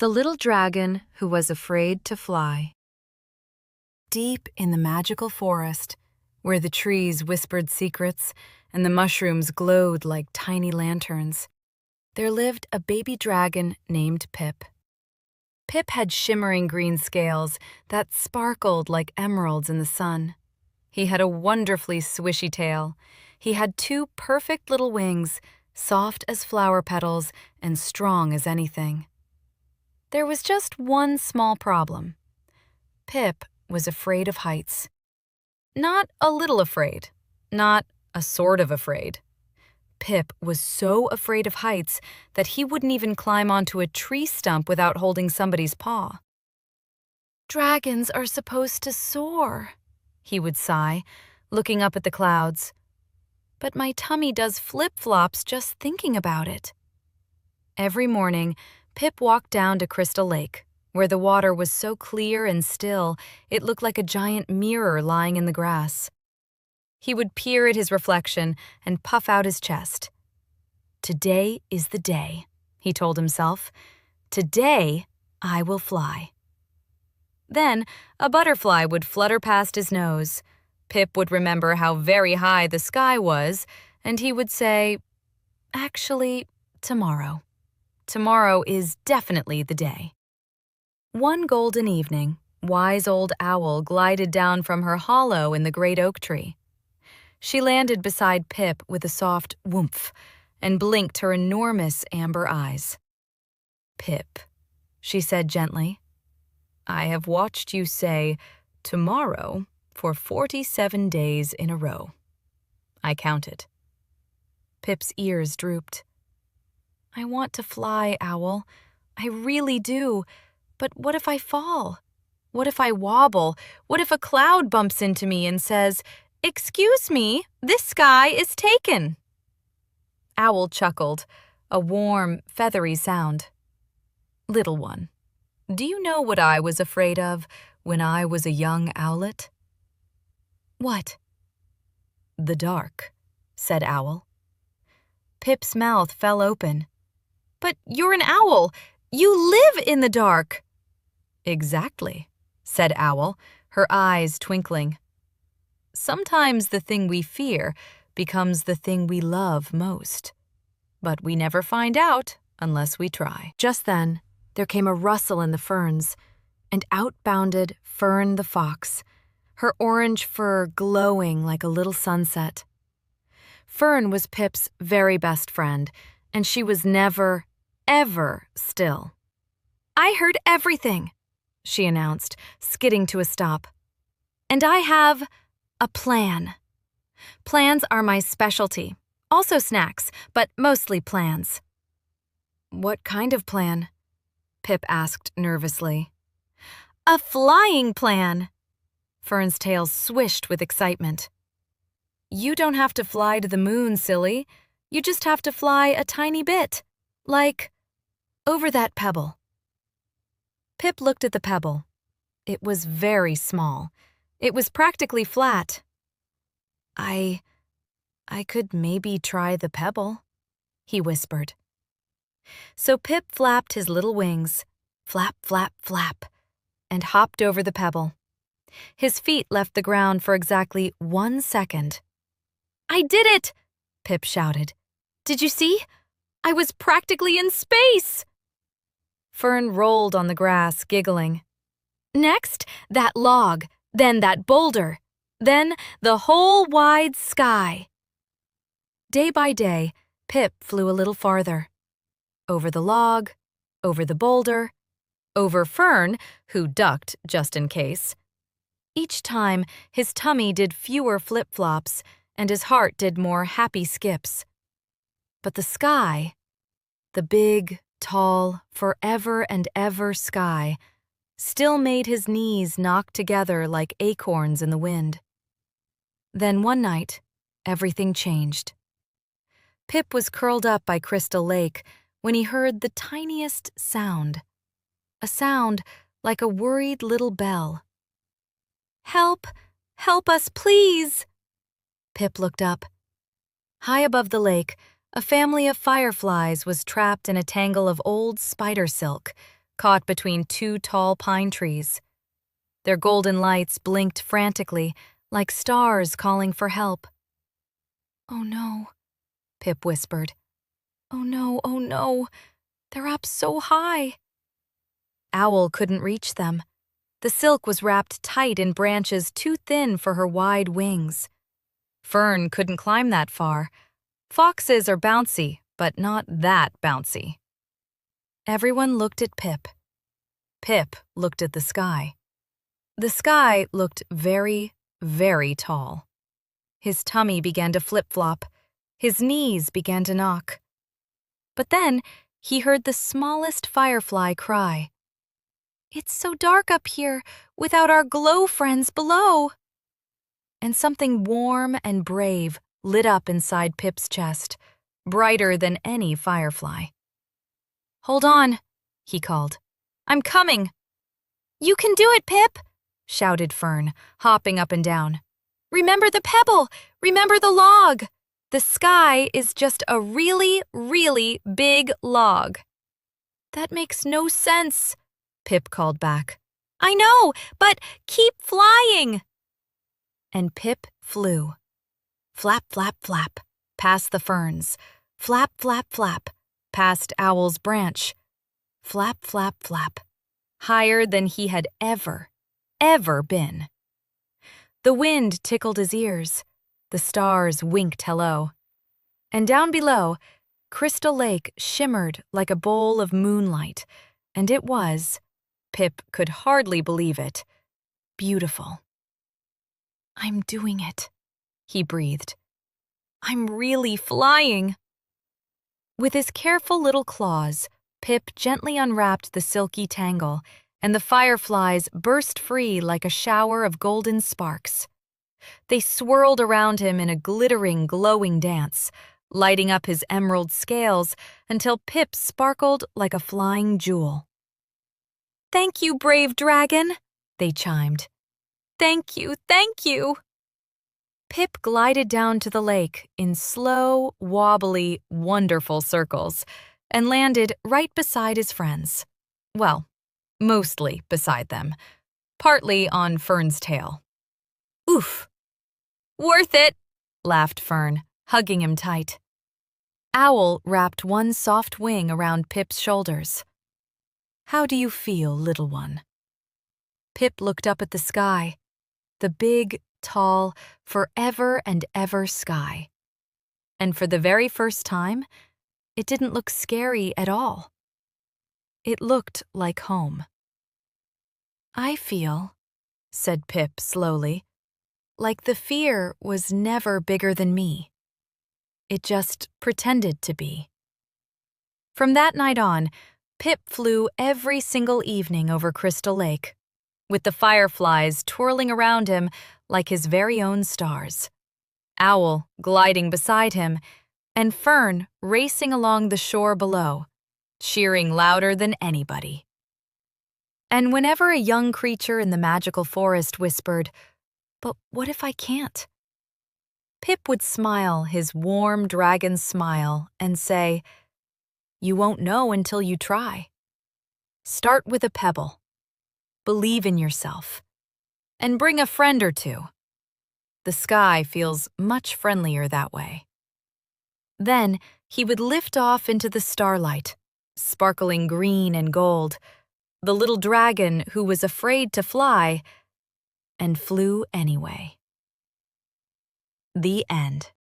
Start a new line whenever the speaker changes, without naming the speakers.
The Little Dragon Who Was Afraid to Fly. Deep in the magical forest, where the trees whispered secrets and the mushrooms glowed like tiny lanterns, there lived a baby dragon named Pip. Pip had shimmering green scales that sparkled like emeralds in the sun. He had a wonderfully swishy tail. He had 2 perfect little wings, soft as flower petals and strong as anything. There was just one small problem. Pip was afraid of heights. Not a little afraid, not a sort of afraid. Pip was so afraid of heights that he wouldn't even climb onto a tree stump without holding somebody's paw. "Dragons are supposed to soar," he would sigh, looking up at the clouds. "But my tummy does flip-flops just thinking about it." Every morning, Pip walked down to Crystal Lake, where the water was so clear and still it looked like a giant mirror lying in the grass. He would peer at his reflection and puff out his chest. "Today is the day," he told himself. "Today I will fly." Then a butterfly would flutter past his nose. Pip would remember how very high the sky was, and he would say, "Actually, tomorrow. Tomorrow is definitely the day." One golden evening, wise old Owl glided down from her hollow in the great oak tree. She landed beside Pip with a soft whoomph and blinked her enormous amber eyes. "Pip," she said gently, "I have watched you say, 'tomorrow' for 47 days in a row. I counted." Pip's ears drooped. "I want to fly, Owl. I really do. But what if I fall? What if I wobble? What if a cloud bumps into me and says, 'Excuse me, this sky is taken'?" Owl chuckled, a warm, feathery sound. "Little one, do you know what I was afraid of when I was a young owlet?" "What?" "The dark," said Owl. Pip's mouth fell open. "But you're an owl. You live in the dark." "Exactly," said Owl, her eyes twinkling. "Sometimes the thing we fear becomes the thing we love most. But we never find out unless we try." Just then, there came a rustle in the ferns, and out bounded Fern the fox, her orange fur glowing like a little sunset. Fern was Pip's very best friend, and she was never, ever still. "I heard everything," she announced, skidding to a stop. "And I have a plan. Plans are my specialty. Also snacks, but mostly plans." "What kind of plan?" Pip asked nervously. "A flying plan." Fern's tail swished with excitement. "You don't have to fly to the moon, silly. You just have to fly a tiny bit, like over that pebble." Pip looked at the pebble. It was very small. It was practically flat. I could maybe try the pebble," he whispered. So Pip flapped his little wings, flap, flap, flap, and hopped over the pebble. His feet left the ground for exactly 1 second. "I did it!" Pip shouted. "Did you see? I was practically in space!" Fern rolled on the grass, giggling. "Next, that log, then that boulder, then the whole wide sky." Day by day, Pip flew a little farther. Over the log, over the boulder, over Fern, who ducked just in case. Each time, his tummy did fewer flip-flops, and his heart did more happy skips. But the sky, the big, tall, forever and ever sky, still made his knees knock together like acorns in the wind. Then one night, everything changed. Pip was curled up by Crystal Lake when he heard the tiniest sound. A sound like a worried little bell. "Help! Help us, please!" Pip looked up. High above the lake, a family of fireflies was trapped in a tangle of old spider silk, caught between two tall pine trees. Their golden lights blinked frantically, like stars calling for help. "Oh no," Pip whispered. "Oh no, oh no, they're up so high." Owl couldn't reach them. The silk was wrapped tight in branches too thin for her wide wings. Fern couldn't climb that far. Foxes are bouncy, but not that bouncy. Everyone looked at Pip. Pip looked at the sky. The sky looked very, very tall. His tummy began to flip-flop. His knees began to knock. But then he heard the smallest firefly cry, "It's so dark up here without our glow friends below." And something warm and brave lit up inside Pip's chest, brighter than any firefly. "Hold on," he called. "I'm coming." "You can do it, Pip," shouted Fern, hopping up and down. "Remember the pebble! Remember the log! The sky is just a really, really big log." "That makes no sense," Pip called back. "I know, but keep flying." And Pip flew. Flap, flap, flap, past the ferns. Flap, flap, flap, past Owl's branch. Flap, flap, flap, higher than he had ever been. The wind tickled his ears. The stars winked hello. And down below, Crystal Lake shimmered like a bowl of moonlight, and it was, Pip could hardly believe it, beautiful. "I'm doing it," he breathed. "I'm really flying." With his careful little claws, Pip gently unwrapped the silky tangle, and the fireflies burst free like a shower of golden sparks. They swirled around him in a glittering, glowing dance, lighting up his emerald scales until Pip sparkled like a flying jewel. "Thank you, brave dragon," they chimed. "Thank you, thank you." Pip glided down to the lake in slow, wobbly, wonderful circles and landed right beside his friends. Well, mostly beside them, partly on Fern's tail. "Oof! Worth it," laughed Fern, hugging him tight. Owl wrapped one soft wing around Pip's shoulders. "How do you feel, little one?" Pip looked up at the sky, the big, tall, forever and ever sky. And for the very first time, it didn't look scary at all. It looked like home. "I feel," said Pip slowly, "like the fear was never bigger than me. It just pretended to be." From that night on, Pip flew every single evening over Crystal Lake, with the fireflies twirling around him like his very own stars, Owl gliding beside him, and Fern racing along the shore below, cheering louder than anybody. And whenever a young creature in the magical forest whispered, "But what if I can't?" Pip would smile his warm dragon smile and say, "You won't know until you try. Start with a pebble. Believe in yourself. And bring a friend or two. The sky feels much friendlier that way." Then he would lift off into the starlight, sparkling green and gold, the little dragon who was afraid to fly and flew anyway. The end.